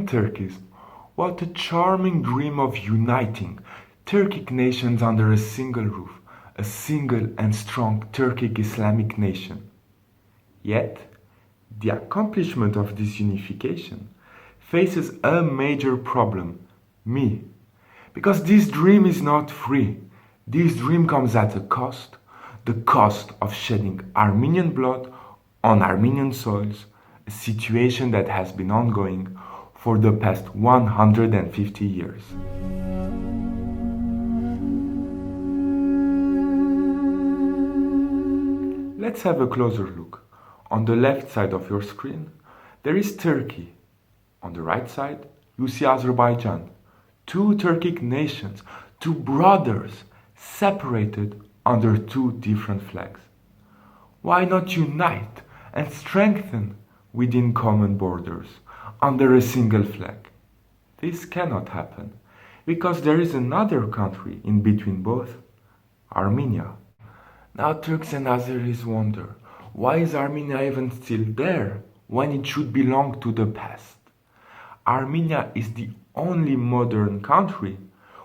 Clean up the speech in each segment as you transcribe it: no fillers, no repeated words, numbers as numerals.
pan-Turkism. What a charming dream of uniting Turkic nations under a single roof, a single and strong Turkic Islamic nation. Yet, the accomplishment of this unification faces a major problem, me. Because this dream is not free. This dream comes at a cost, the cost of shedding Armenian blood on Armenian soils, a situation that has been ongoing for the past 150 years. Let's have a closer look. On the left side of your screen, there is Turkey. On the right side, you see Azerbaijan. Two Turkic nations, two brothers, separated under two different flags. Why not unite and strengthen within common borders under a single flag? This cannot happen because there is another country in between both, Armenia. Now Turks and Azeris wonder, why is Armenia even still there when it should belong to the past? Armenia is the only modern country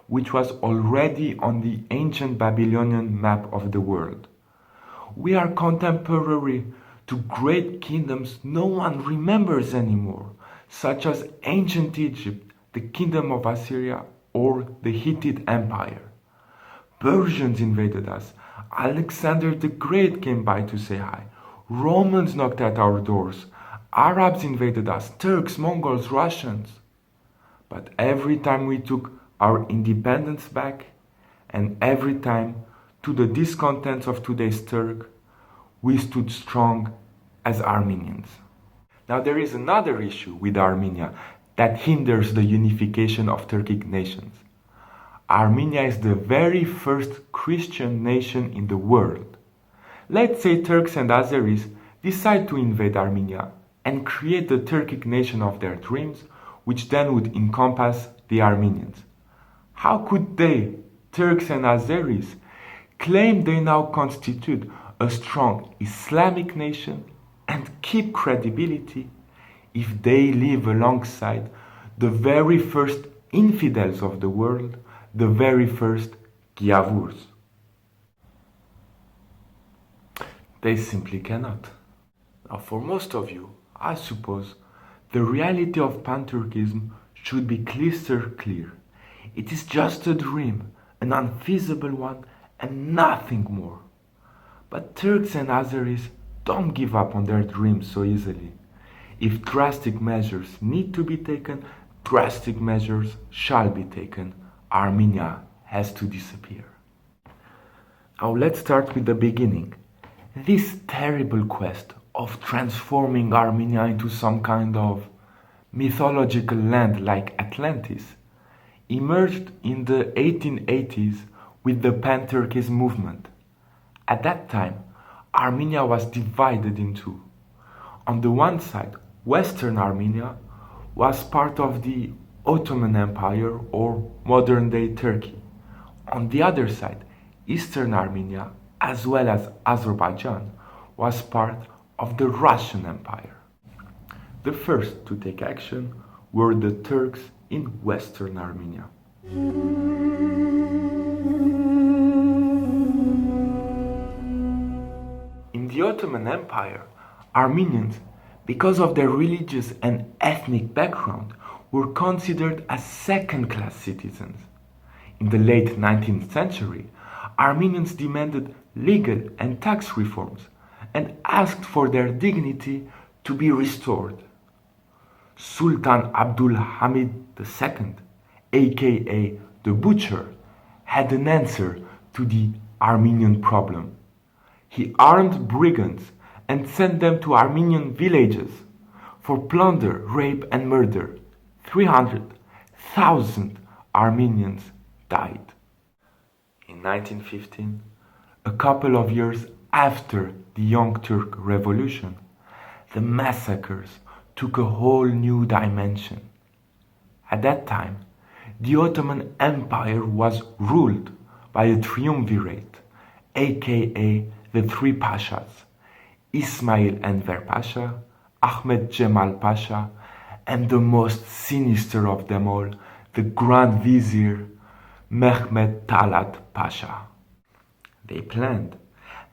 which was already on the ancient Babylonian map of the world. We are contemporary to great kingdoms no one remembers anymore, such as ancient Egypt, the kingdom of Assyria, or the Hittite Empire. Persians invaded us, Alexander the Great came by to say hi, Romans knocked at our doors, Arabs invaded us, Turks, Mongols, Russians. But every time we took our independence back, and every time, to the discontents of today's Turk, we stood strong as Armenians. Now there is another issue with Armenia that hinders the unification of Turkic nations. Armenia is the very first Christian nation in the world. Let's say Turks and Azeris decide to invade Armenia and create the Turkic nation of their dreams, which then would encompass the Armenians. How could they, Turks and Azeris, claim they now constitute a strong Islamic nation and keep credibility if they live alongside the very first infidels of the world, the very first Gyavurs? They simply cannot. Now, for most of you, I suppose, the reality of Panturkism should be crystal clear. It is just a dream, an unfeasible one, and nothing more. But Turks and Azeris don't give up on their dreams so easily. If drastic measures need to be taken, drastic measures shall be taken. Armenia has to disappear. Now let's start with the beginning. This terrible quest of transforming Armenia into some kind of mythological land like Atlantis emerged in the 1880s with the pan-Turkism movement. At that time, Armenia was divided in two. On the one side, Western Armenia was part of the Ottoman Empire or modern-day Turkey. On the other side, Eastern Armenia, as well as Azerbaijan, was part of the Russian Empire. The first to take action were the Turks in Western Armenia. In the Ottoman Empire, Armenians, because of their religious and ethnic background, were considered as second-class citizens. In the late 19th century, Armenians demanded legal and tax reforms and asked for their dignity to be restored. Sultan Abdul Hamid II, aka the Butcher, had an answer to the Armenian problem. He armed brigands and sent them to Armenian villages for plunder, rape and murder. 300,000 Armenians died. In 1915, a couple of years after the Young Turk Revolution, the massacres took a whole new dimension. At that time, the Ottoman Empire was ruled by a triumvirate, aka the three Pashas, Ismail Enver Pasha, Ahmed Cemal Pasha, and the most sinister of them all, the Grand Vizier Mehmed Talat Pasha. They planned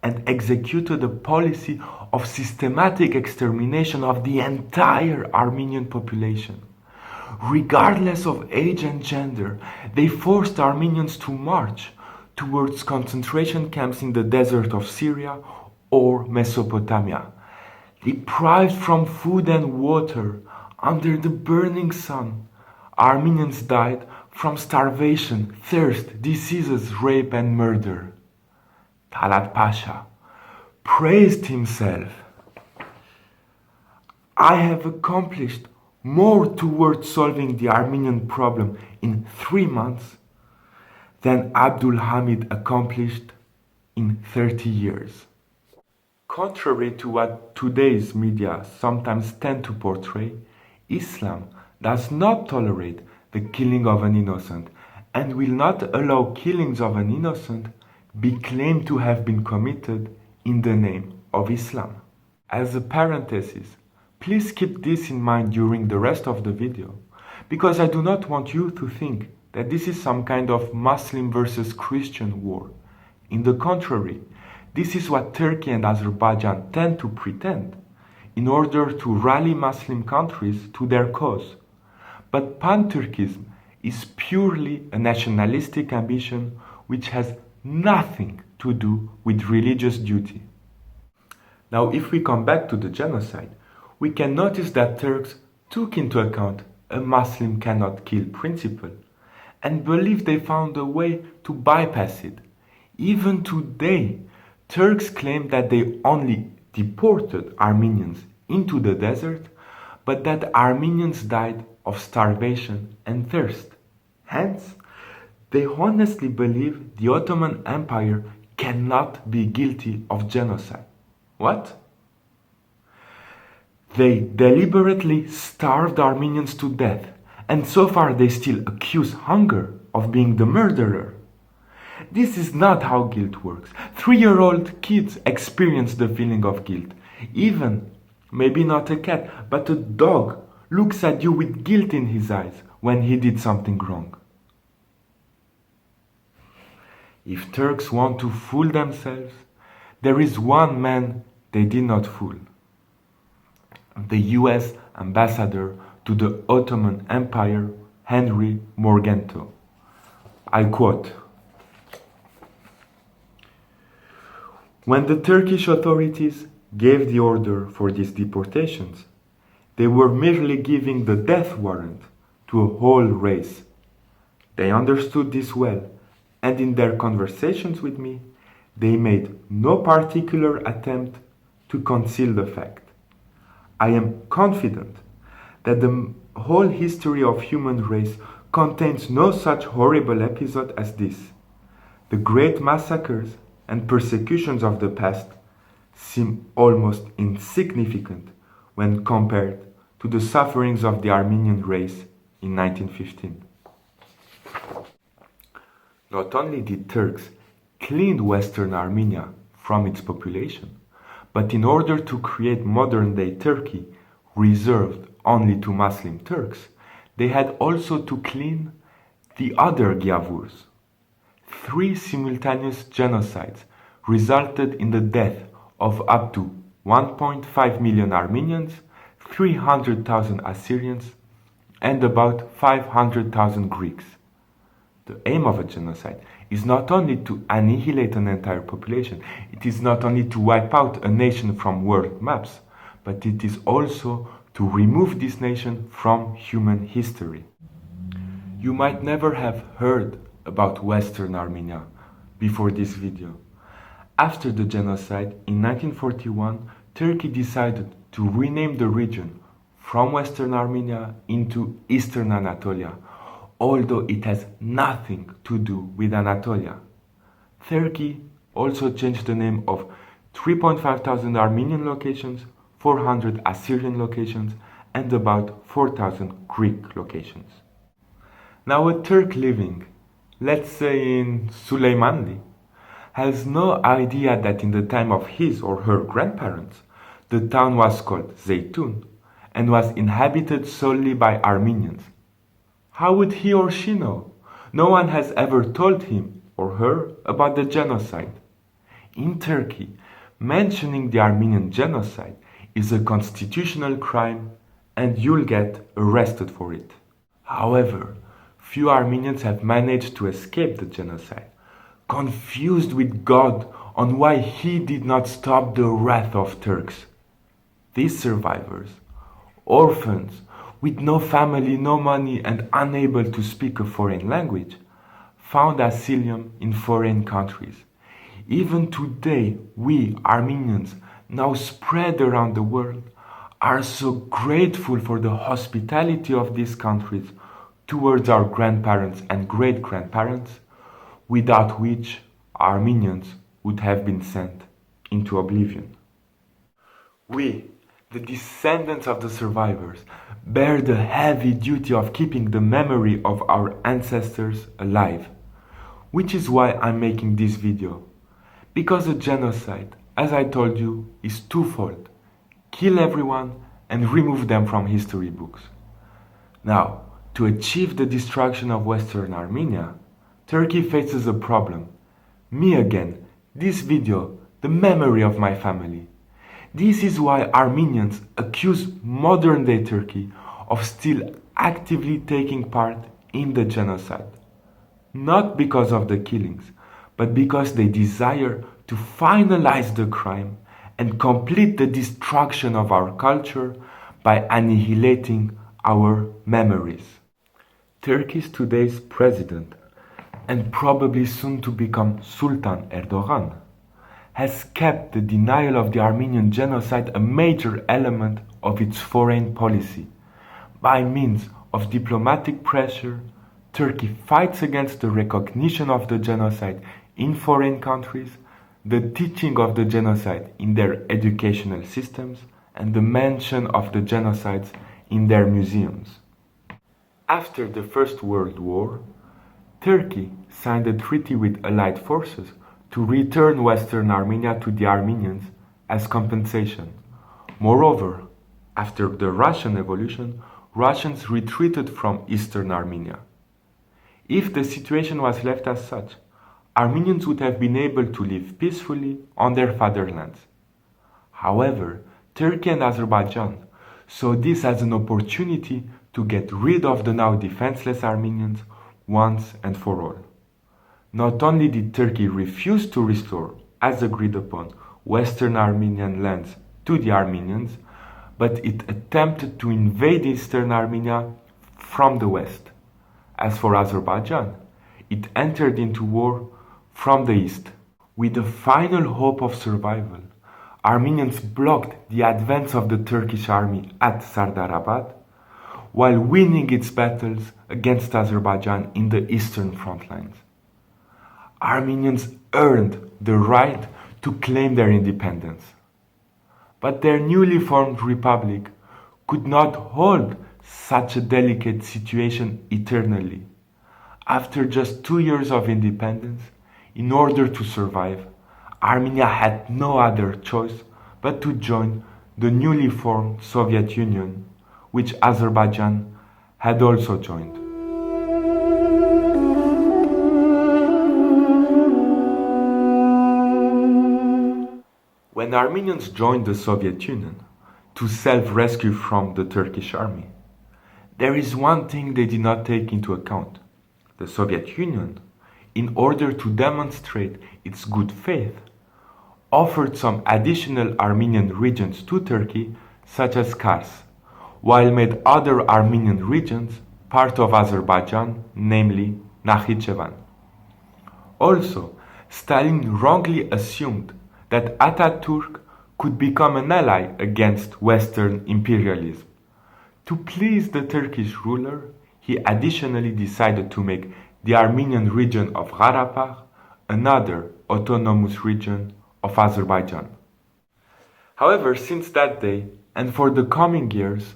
and executed a policy of systematic extermination of the entire Armenian population. Regardless of age and gender, they forced Armenians to march towards concentration camps in the desert of Syria or Mesopotamia. Deprived from food and water under the burning sun, Armenians died from starvation, thirst, diseases, rape, and murder. Talat Pasha praised himself. I have accomplished more towards solving the Armenian problem in 3 months than Abdul Hamid accomplished in 30 years. Contrary to what today's media sometimes tend to portray, Islam does not tolerate the killing of an innocent and will not allow killings of an innocent be claimed to have been committed in the name of Islam. As a parenthesis, please keep this in mind during the rest of the video, because I do not want you to think that this is some kind of Muslim versus Christian war. In the contrary, this is what Turkey and Azerbaijan tend to pretend in order to rally Muslim countries to their cause. But pan-Turkism is purely a nationalistic ambition which has nothing to do with religious duty. Now, if we come back to the genocide, we can notice that Turks took into account a Muslim cannot kill principle and believe they found a way to bypass it. Even today, Turks claim that they only deported Armenians into the desert, but that Armenians died of starvation and thirst. Hence, they honestly believe the Ottoman Empire cannot be guilty of genocide. What? They deliberately starved Armenians to death, and so far they still accuse hunger of being the murderer. This is not how guilt works. 3-year-old kids experience the feeling of guilt. Even, maybe not a cat, but a dog looks at you with guilt in his eyes when he did something wrong. If Turks want to fool themselves, there is one man they did not fool. The US ambassador to the Ottoman Empire, Henry Morgenthau. I quote, "When the Turkish authorities gave the order for these deportations, they were merely giving the death warrant to a whole race. They understood this well, and in their conversations with me, they made no particular attempt to conceal the fact. I am confident that the whole history of human race contains no such horrible episode as this. The great massacres and persecutions of the past seem almost insignificant when compared to the sufferings of the Armenian race in 1915. Not only did Turks clean Western Armenia from its population, but in order to create modern-day Turkey reserved only to Muslim Turks, they had also to clean the other Gyavurs. 3 simultaneous genocides resulted in the death of up to 1.5 million Armenians, 300,000 Assyrians, and about 500,000 Greeks. The aim of a genocide is not only to annihilate an entire population, it is not only to wipe out a nation from world maps, but it is also to remove this nation from human history. You might never have heard about Western Armenia before this video. After the genocide in 1941, Turkey decided to rename the region from Western Armenia into Eastern Anatolia, although it has nothing to do with Anatolia. Turkey also changed the name of 3,500 Armenian locations, 400 Assyrian locations, and about 4,000 Greek locations. Now a Turk living, let's say in Süleymanli, has no idea that in the time of his or her grandparents, the town was called Zeytun, and was inhabited solely by Armenians. How would he or she know? No one has ever told him or her about the genocide. In Turkey, mentioning the Armenian genocide is a constitutional crime and you'll get arrested for it. However, few Armenians have managed to escape the genocide, confused with God on why he did not stop the wrath of Turks. These survivors, orphans, with no family, no money, and unable to speak a foreign language, found asylum in foreign countries. Even today, we, Armenians, now spread around the world, are so grateful for the hospitality of these countries towards our grandparents and great-grandparents, without which Armenians would have been sent into oblivion. We, the descendants of the survivors, bear the heavy duty of keeping the memory of our ancestors alive, which is why I'm making this video. Because a genocide, as I told you, is twofold: kill everyone and remove them from history books. Now, to achieve the destruction of Western Armenia, Turkey faces a problem. Me again, this video, the memory of my family. This is why Armenians accuse modern-day Turkey of still actively taking part in the genocide. Not because of the killings, but because they desire to finalize the crime and complete the destruction of our culture by annihilating our memories. Turkey's today's president, and probably soon to become Sultan Erdogan, has kept the denial of the Armenian genocide a major element of its foreign policy. By means of diplomatic pressure, Turkey fights against the recognition of the genocide in foreign countries, the teaching of the genocide in their educational systems, and the mention of the genocides in their museums. After the First World War, Turkey signed a treaty with Allied forces to return Western Armenia to the Armenians as compensation. Moreover, after the Russian Revolution, Russians retreated from Eastern Armenia. If the situation was left as such, Armenians would have been able to live peacefully on their fatherlands. However, Turkey and Azerbaijan saw this as an opportunity to get rid of the now defenseless Armenians once and for all. Not only did Turkey refuse to restore, as agreed upon, Western Armenian lands to the Armenians, but it attempted to invade Eastern Armenia from the west. As for Azerbaijan, it entered into war from the east. With the final hope of survival, Armenians blocked the advance of the Turkish army at Sardarabad, while winning its battles against Azerbaijan in the eastern front lines. Armenians earned the right to claim their independence. But their newly formed republic could not hold such a delicate situation eternally. After just 2 years of independence, in order to survive, Armenia had no other choice but to join the newly formed Soviet Union, which Azerbaijan had also joined. When Armenians joined the Soviet Union to self-rescue from the Turkish army, there is one thing they did not take into account. The Soviet Union, in order to demonstrate its good faith, offered some additional Armenian regions to Turkey, such as Kars, while made other Armenian regions part of Azerbaijan, namely Nakhichevan. Also, Stalin wrongly assumed that Ataturk could become an ally against Western imperialism. To please the Turkish ruler, he additionally decided to make the Armenian region of Karabakh another autonomous region of Azerbaijan. However, since that day, and for the coming years,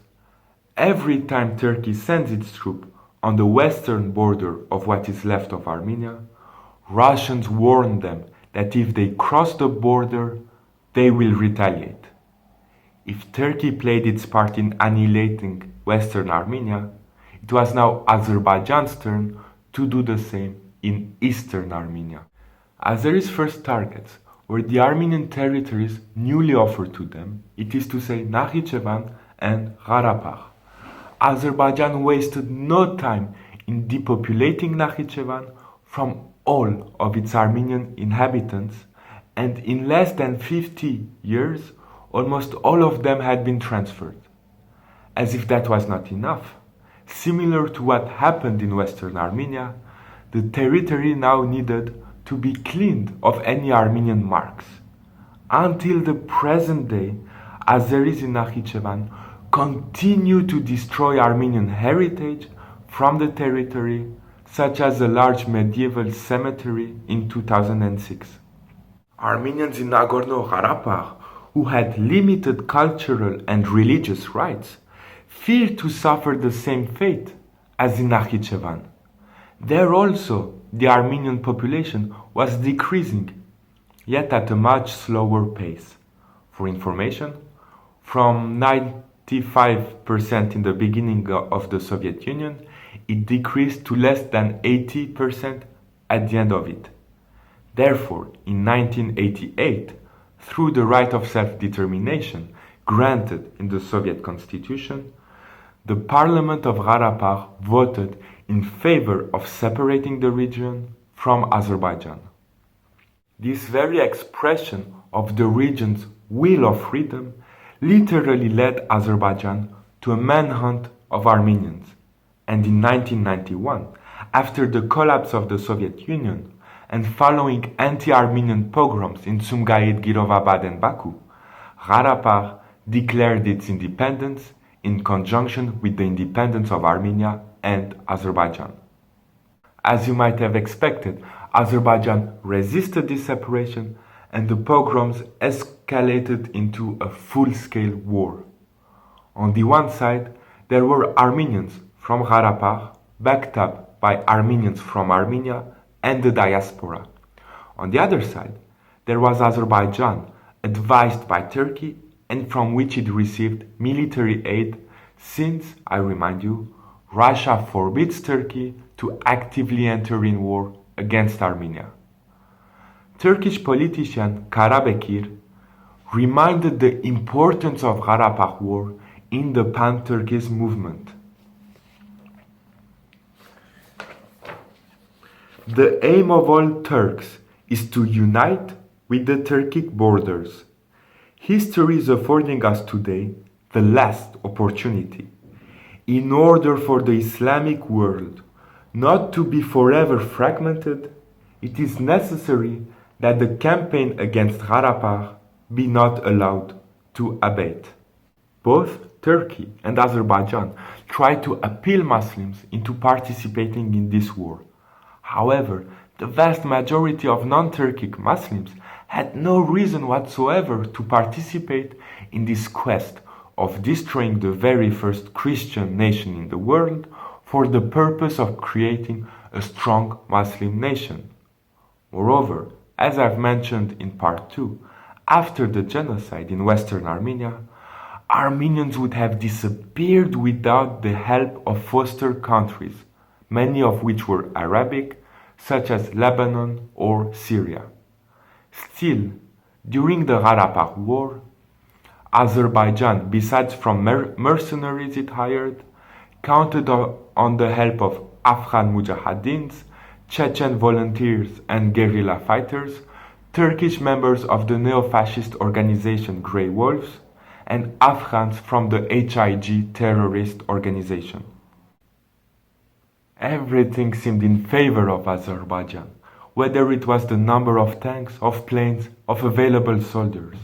every time Turkey sends its troops on the western border of what is left of Armenia, Russians warn them that if they cross the border, they will retaliate. If Turkey played its part in annihilating Western Armenia, it was now Azerbaijan's turn to do the same in Eastern Armenia. Azeris' first targets were the Armenian territories newly offered to them, it is to say Nakhichevan and Karabakh. Azerbaijan wasted no time in depopulating Nakhichevan from all of its Armenian inhabitants, and in less than 50 years, almost all of them had been transferred. As if that was not enough, similar to what happened in Western Armenia, the territory now needed to be cleaned of any Armenian marks. Until the present day, Azeris in Nakhichevan continue to destroy Armenian heritage from the territory, such as a large medieval cemetery in 2006. Armenians in Nagorno-Karabagh, who had limited cultural and religious rights, feared to suffer the same fate as in Nakhichevan. There also, the Armenian population was decreasing, yet at a much slower pace. For information, from 95% in the beginning of the Soviet Union, it decreased to less than 80% at the end of it. Therefore, in 1988, through the right of self-determination granted in the Soviet Constitution, the Parliament of Karabakh voted in favor of separating the region from Azerbaijan. This very expression of the region's will of freedom literally led Azerbaijan to a manhunt of Armenians, and in 1991, after the collapse of the Soviet Union and following anti-Armenian pogroms in Sumgait, Kirovabad and Baku, Karabakh declared its independence in conjunction with the independence of Armenia and Azerbaijan. As you might have expected, Azerbaijan resisted this separation and the pogroms escalated into a full-scale war. On the one side, there were Armenians from Karabakh, backed up by Armenians from Armenia and the diaspora. On the other side, there was Azerbaijan, advised by Turkey and from which it received military aid since, I remind you, Russia forbids Turkey to actively enter in war against Armenia. Turkish politician Karabakh reminded the importance of Karabakh war in the pan-turkism movement. The aim of all Turks is to unite with the Turkic borders. History is affording us today the last opportunity. In order for the Islamic world not to be forever fragmented, it is necessary that the campaign against Karabakh be not allowed to abate. Both Turkey and Azerbaijan try to appeal Muslims into participating in this war. However, the vast majority of non-Turkic Muslims had no reason whatsoever to participate in this quest of destroying the very first Christian nation in the world for the purpose of creating a strong Muslim nation. Moreover, as I've mentioned in part 2, after the genocide in Western Armenia, Armenians would have disappeared without the help of foster countries, many of which were Arabic, such as Lebanon or Syria. Still, during the Karabakh War, Azerbaijan, besides from mercenaries it hired, counted on the help of Afghan mujahideen, Chechen volunteers and guerrilla fighters, Turkish members of the neo-fascist organization Grey Wolves, and Afghans from the HIG terrorist organization. Everything seemed in favor of Azerbaijan, whether it was the number of tanks, of planes, of available soldiers.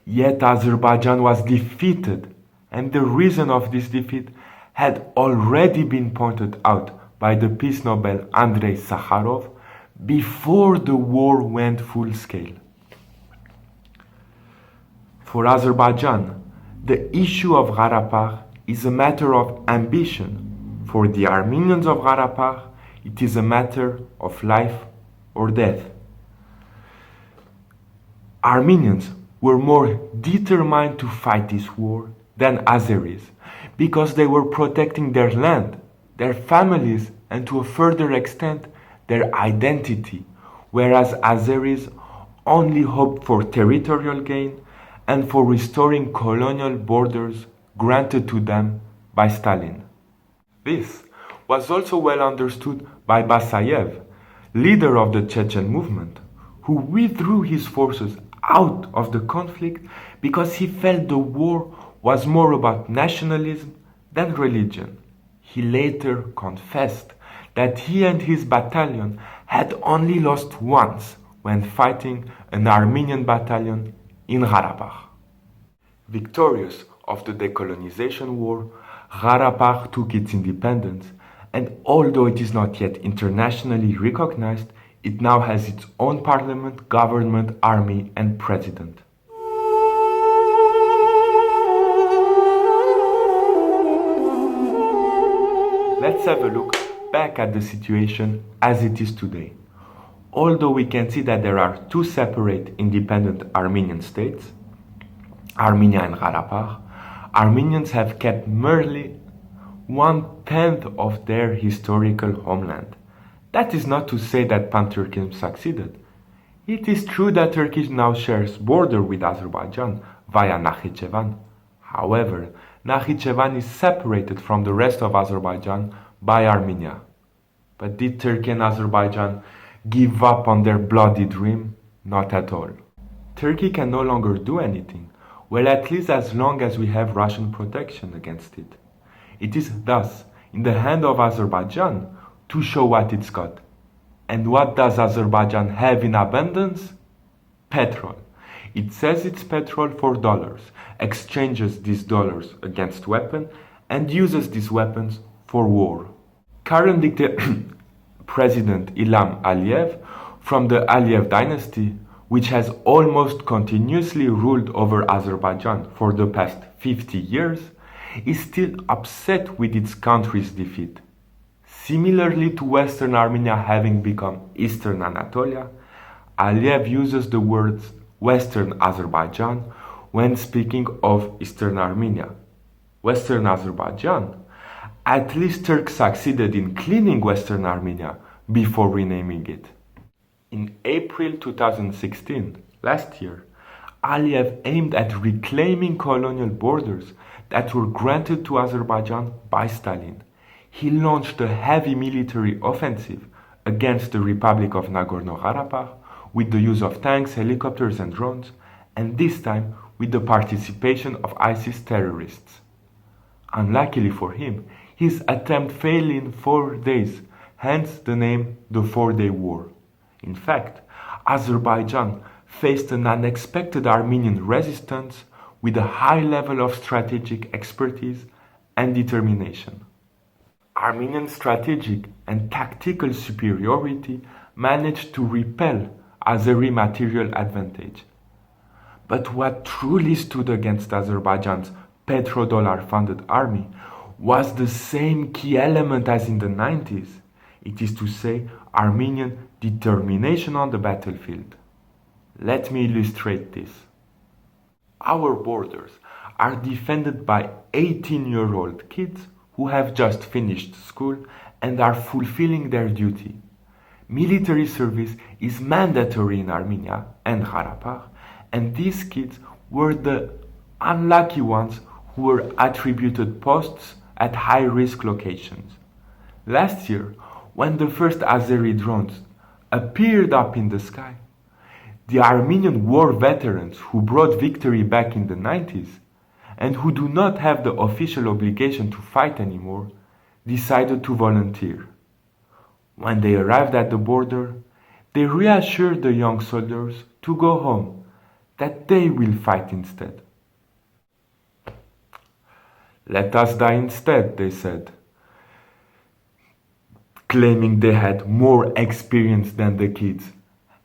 Yet Azerbaijan was defeated, and the reason of this defeat had already been pointed out by the Peace Nobel Andrei Sakharov before the war went full scale. For Azerbaijan, the issue of Karabakh is a matter of ambition. For the Armenians of Karabakh, it is a matter of life or death. Armenians were more determined to fight this war than Azeris, because they were protecting their land, their families, and to a further extent, their identity, whereas Azeris only hoped for territorial gain and for restoring colonial borders granted to them by Stalin. This was also well understood by Basayev, leader of the Chechen movement, who withdrew his forces out of the conflict because he felt the war was more about nationalism than religion. He later confessed that he and his battalion had only lost once when fighting an Armenian battalion in Karabakh. Victorious of the decolonization war, Karabakh took its independence, and although it is not yet internationally recognized, it now has its own parliament, government, army, and president. Let's have a look back at the situation as it is today. Although we can see that there are two separate independent Armenian states, Armenia and Karabakh, Armenians have kept merely 1/10 of their historical homeland. That is not to say that pan-Turkism succeeded. It is true that Turkey now shares border with Azerbaijan via Nakhichevan. However, Nakhichevan is separated from the rest of Azerbaijan by Armenia. But did Turkey and Azerbaijan give up on their bloody dream? Not at all. Turkey can no longer do anything, well, at least as long as we have Russian protection against it. It is thus in the hand of Azerbaijan to show what it's got. And what does Azerbaijan have in abundance? Petrol. It sells its petrol for dollars, exchanges these dollars against weapons, and uses these weapons for war. Current President Ilham Aliyev, from the Aliyev dynasty, which has almost continuously ruled over Azerbaijan for the past 50 years, is still upset with its country's defeat. Similarly to Western Armenia having become Eastern Anatolia, Aliyev uses the words Western Azerbaijan when speaking of Eastern Armenia. Western Azerbaijan? At least Turks succeeded in cleaning Western Armenia before renaming it. In April 2016, last year, Aliyev aimed at reclaiming colonial borders that were granted to Azerbaijan by Stalin. He launched a heavy military offensive against the Republic of Nagorno-Karabagh with the use of tanks, helicopters and drones, and this time with the participation of ISIS terrorists. Unluckily for him, his attempt failed in 4 days, hence the name the 4-Day War. In fact, Azerbaijan faced an unexpected Armenian resistance with a high level of strategic expertise and determination. Armenian strategic and tactical superiority managed to repel Azeri material advantage. But what truly stood against Azerbaijan's petrodollar-funded army was the same key element as in the 90s. It is to say, Armenian determination on the battlefield. Let me illustrate this. Our borders are defended by 18-year-old kids who have just finished school and are fulfilling their duty. Military service is mandatory in Armenia and Karabakh, and these kids were the unlucky ones who were attributed posts at high-risk locations. Last year, when the first Azeri drones appeared up in the sky, the Armenian war veterans who brought victory back in the 90s and who do not have the official obligation to fight anymore decided to volunteer. When they arrived at the border, they reassured the young soldiers to go home, that they will fight instead. "Let us die instead," they said, claiming they had more experience than the kids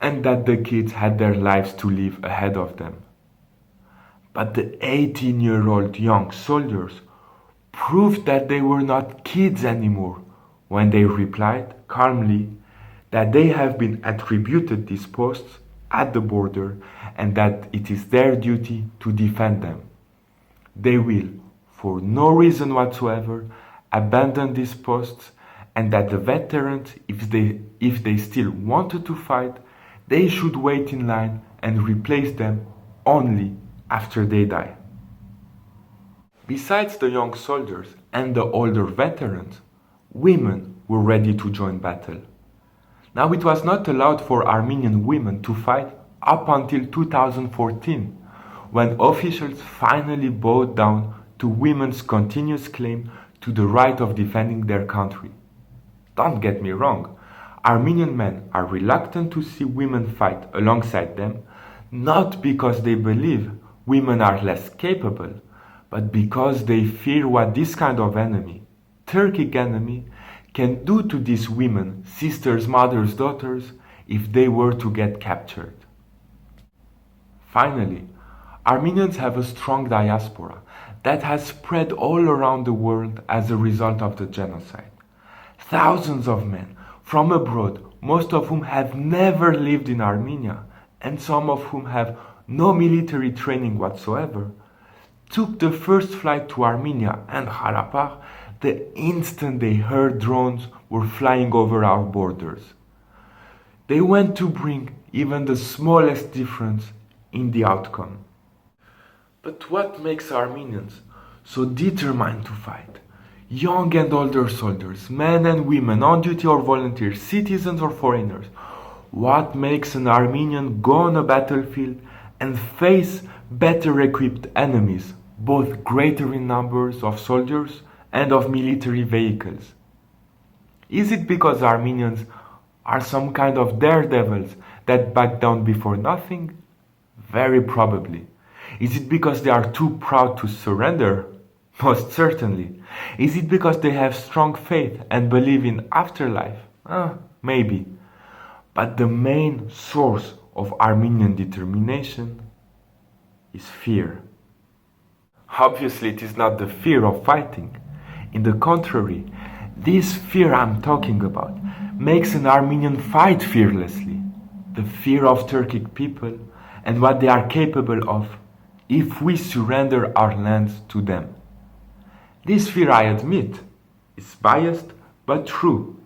and that the kids had their lives to live ahead of them. But the 18-year-old young soldiers proved that they were not kids anymore when they replied calmly that they have been attributed these posts at the border and that it is their duty to defend them. They will, for no reason whatsoever, abandon these posts, and that the veterans, if they still wanted to fight, they should wait in line and replace them only after they die. Besides the young soldiers and the older veterans, women were ready to join battle. Now it was not allowed for Armenian women to fight up until 2014, when officials finally bowed down to women's continuous claim to the right of defending their country. Don't get me wrong, Armenian men are reluctant to see women fight alongside them, not because they believe women are less capable, but because they fear what this kind of enemy, Turkic enemy, can do to these women, sisters, mothers, daughters, if they were to get captured. Finally, Armenians have a strong diaspora that has spread all around the world as a result of the genocide. Thousands of men from abroad, most of whom have never lived in Armenia, and some of whom have no military training whatsoever, took the first flight to Armenia and Karabakh the instant they heard drones were flying over our borders. They went to bring even the smallest difference in the outcome. But what makes Armenians so determined to fight? Young and older soldiers, men and women, on duty or volunteers, citizens or foreigners. What makes an Armenian go on a battlefield and face better equipped enemies, both greater in numbers of soldiers and of military vehicles? Is it because Armenians are some kind of daredevils that back down before nothing? Very probably. Is it because they are too proud to surrender? Most certainly. Is it because they have strong faith and believe in afterlife? Maybe. But the main source of Armenian determination is fear. Obviously, it is not the fear of fighting. In the contrary, this fear I'm talking about makes an Armenian fight fearlessly. The fear of Turkic people and what they are capable of if we surrender our lands to them. This fear, I admit, is biased but true.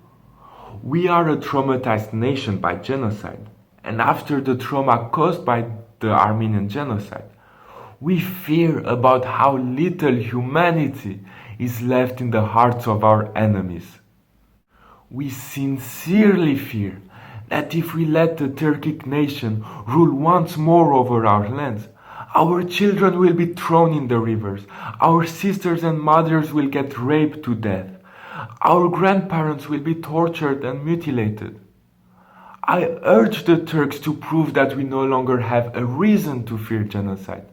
We are a traumatized nation by genocide, and after the trauma caused by the Armenian genocide, we fear about how little humanity is left in the hearts of our enemies. We sincerely fear that if we let the Turkic nation rule once more over our lands, our children will be thrown in the rivers, our sisters and mothers will get raped to death, our grandparents will be tortured and mutilated. I urge the Turks to prove that we no longer have a reason to fear genocide,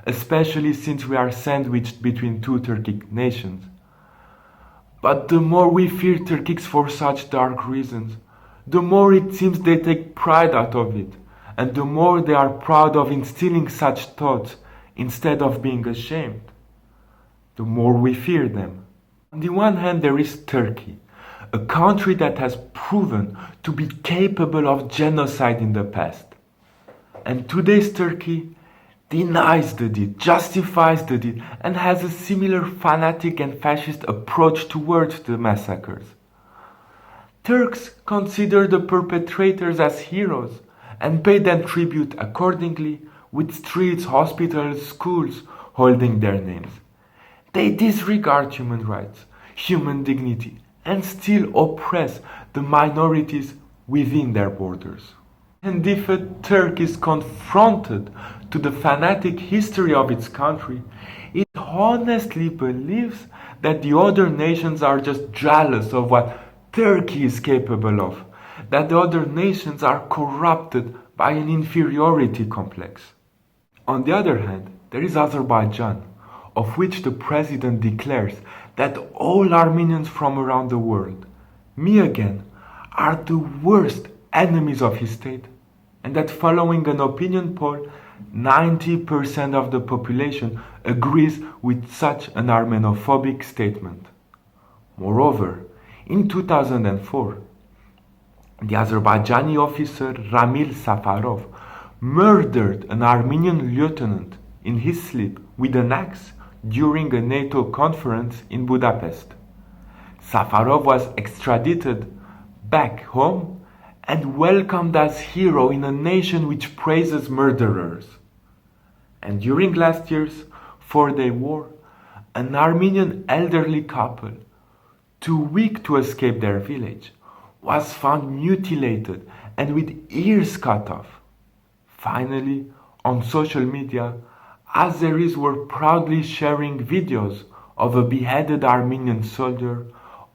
especially since we are sandwiched between two Turkic nations. But the more we fear Turkics for such dark reasons, the more it seems they take pride out of it, and the more they are proud of instilling such thoughts instead of being ashamed. The more we fear them. On the one hand, there is Turkey, a country that has proven to be capable of genocide in the past. And today's Turkey denies the deed, justifies the deed, and has a similar fanatic and fascist approach towards the massacres. Turks consider the perpetrators as heroes and pay them tribute accordingly, with streets, hospitals, schools holding their names. They disregard human rights, human dignity, and still oppress the minorities within their borders. And if a Turk is confronted to the fanatic history of its country, it honestly believes that the other nations are just jealous of what Turkey is capable of, that the other nations are corrupted by an inferiority complex. On the other hand, there is Azerbaijan, of which the president declares that all Armenians from around the world, me again, are the worst enemies of his state, and that following an opinion poll, 90% of the population agrees with such an Armenophobic statement. Moreover, in 2004, the Azerbaijani officer Ramil Safarov murdered an Armenian lieutenant in his sleep with an axe during a NATO conference in Budapest. Safarov was extradited back home and welcomed as hero in a nation which praises murderers. And during last year's 4-day war, an Armenian elderly couple, too weak to escape their village, was found mutilated and with ears cut off. Finally, on social media, Azeris were proudly sharing videos of a beheaded Armenian soldier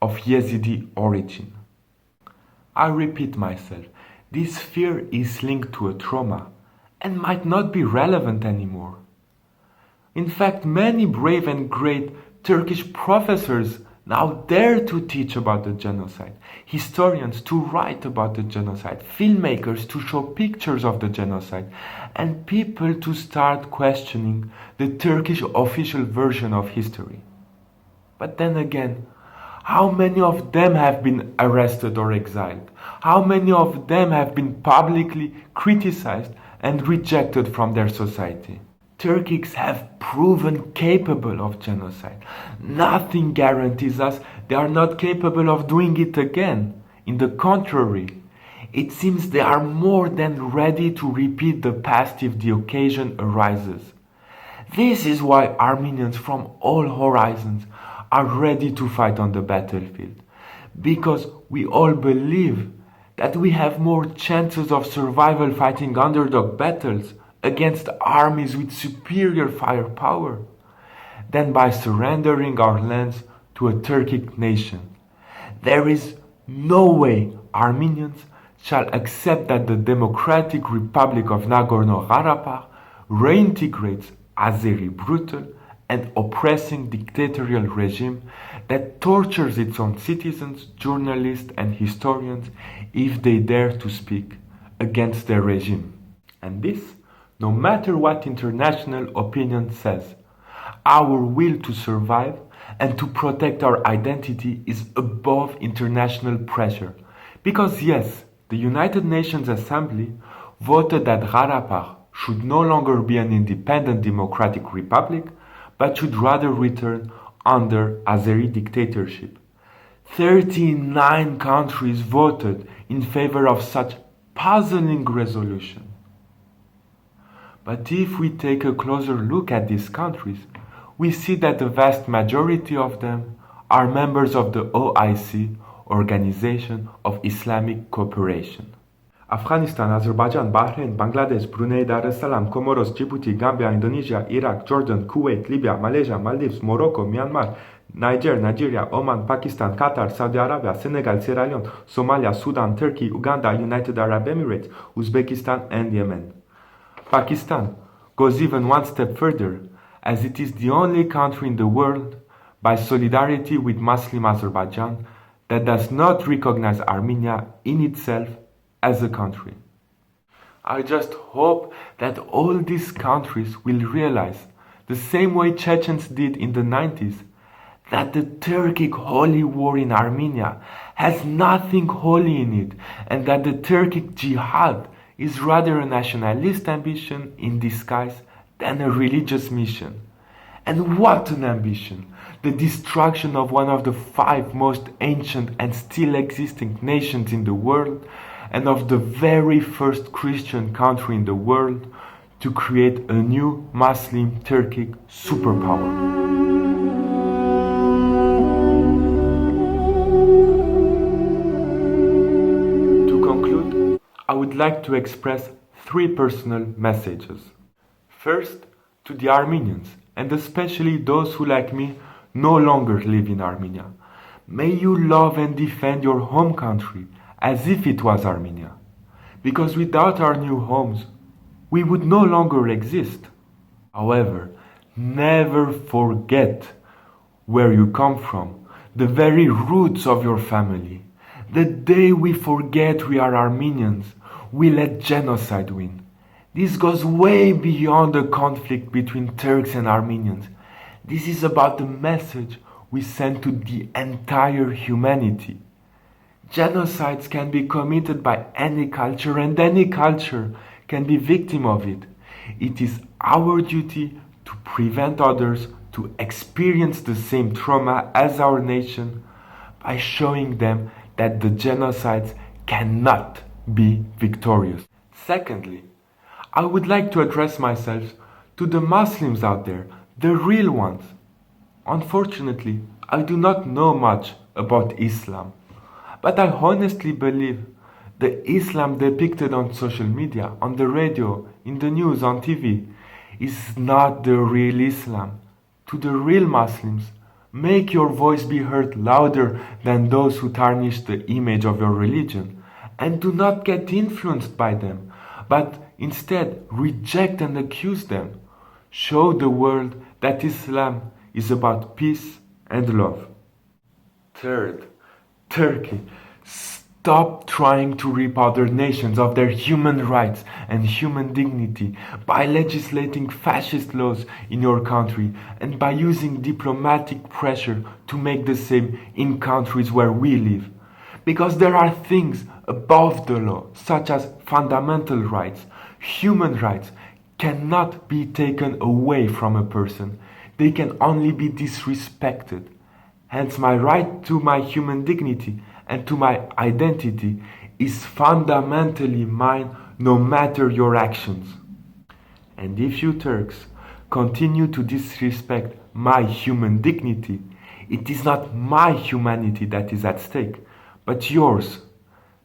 of Yazidi origin. I repeat myself, this fear is linked to a trauma and might not be relevant anymore. In fact, many brave and great Turkish professors now dare to teach about the genocide, historians to write about the genocide, filmmakers to show pictures of the genocide, and people to start questioning the Turkish official version of history. But then again, how many of them have been arrested or exiled? How many of them have been publicly criticized and rejected from their society? Turkics have proven capable of genocide. Nothing guarantees us they are not capable of doing it again. In the contrary, it seems they are more than ready to repeat the past if the occasion arises. This is why Armenians from all horizons are ready to fight on the battlefield, because we all believe that we have more chances of survival fighting underdog battles against armies with superior firepower than by surrendering our lands to a Turkic nation. There is no way Armenians shall accept that the Democratic Republic of Nagorno-Karabagh reintegrates Azeri brutal and oppressing dictatorial regime that tortures its own citizens, journalists and historians if they dare to speak against their regime. And this, no matter what international opinion says. Our will to survive and to protect our identity is above international pressure. Because yes, the United Nations Assembly voted that Karabakh should no longer be an independent democratic republic, but should rather return under Azeri dictatorship. 39 countries voted in favor of such puzzling resolution. But if we take a closer look at these countries, we see that the vast majority of them are members of the OIC, Organization of Islamic Cooperation. Afghanistan, Azerbaijan, Bahrain, Bangladesh, Brunei Darussalam, Comoros, Djibouti, Gambia, Indonesia, Iraq, Jordan, Kuwait, Libya, Malaysia, Maldives, Morocco, Myanmar, Niger, Nigeria, Oman, Pakistan, Qatar, Saudi Arabia, Senegal, Sierra Leone, Somalia, Sudan, Turkey, Uganda, United Arab Emirates, Uzbekistan and Yemen. Pakistan goes even one step further, as it is the only country in the world, by solidarity with Muslim Azerbaijan, that does not recognize Armenia in itself as a country. I just hope that all these countries will realize, the same way Chechens did in the 90s, that the Turkic holy war in Armenia has nothing holy in it, and that the Turkic jihad is rather a nationalist ambition in disguise than a religious mission. And what an ambition! The destruction of one of the 5 most ancient and still existing nations in the world, and of the very first Christian country in the world to create a new Muslim Turkic superpower. To conclude, I would like to express 3 personal messages. First, to the Armenians, and especially those who, like me, no longer live in Armenia. May you love and defend your home country as if it was Armenia. Because without our new homes, we would no longer exist. However, never forget where you come from, the very roots of your family. The day we forget we are Armenians, we let genocide win. This goes way beyond the conflict between Turks and Armenians. This is about the message we send to the entire humanity. Genocides can be committed by any culture, and any culture can be victim of it. It is our duty to prevent others to experience the same trauma as our nation by showing them that the genocides cannot be victorious. Secondly, I would like to address myself to the Muslims out there, the real ones. Unfortunately, I do not know much about Islam, but I honestly believe the Islam depicted on social media, on the radio, in the news, on TV, is not the real Islam. To the real Muslims, make your voice be heard louder than those who tarnish the image of your religion, and do not get influenced by them, but instead reject and accuse them. Show the world that Islam is about peace and love. Third, Turkey. Stop trying to rip other nations of their human rights and human dignity by legislating fascist laws in your country and by using diplomatic pressure to make the same in countries where we live. Because there are things above the law, such as fundamental rights, human rights, cannot be taken away from a person. They can only be disrespected. Hence, my right to my human dignity and to my identity is fundamentally mine, no matter your actions. And if you Turks continue to disrespect my human dignity, it is not my humanity that is at stake, but yours.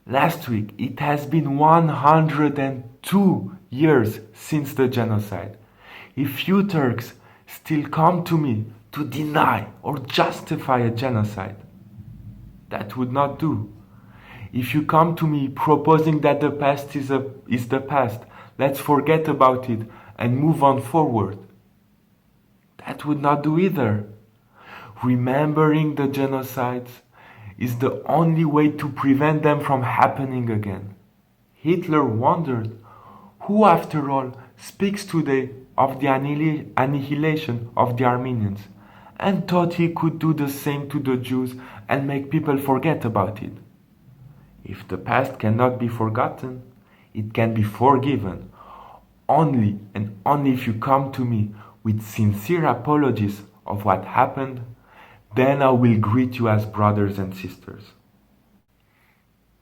Last week, it has been 102 years since the genocide. If you Turks still come to me to deny or justify a genocide, that would not do. If you come to me proposing that the past is the past, let's forget about it and move on forward, that would not do either. Remembering the genocides is the only way to prevent them from happening again. Hitler wondered, who after all speaks today of the annihilation of the Armenians, and thought he could do the same to the Jews and make people forget about it. If the past cannot be forgotten, it can be forgiven. Only and only if you come to me with sincere apologies of what happened, then I will greet you as brothers and sisters.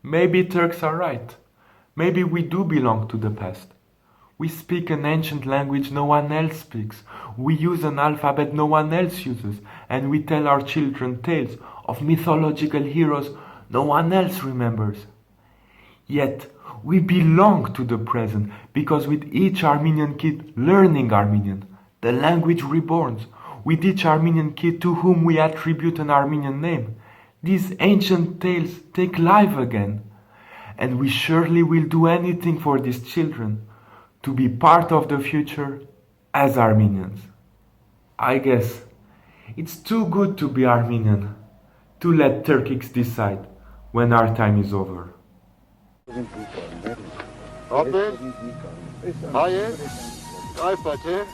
Maybe Turks are right. Maybe we do belong to the past. We speak an ancient language no one else speaks. We use an alphabet no one else uses. And we tell our children tales of mythological heroes no one else remembers. Yet, we belong to the present because with each Armenian kid learning Armenian, the language reborns, with each Armenian kid to whom we attribute an Armenian name, these ancient tales take life again. And we surely will do anything for these children to be part of the future as Armenians. I guess it's too good to be Armenian to let Turkics decide when our time is over. Hayır, Ayfat'ı.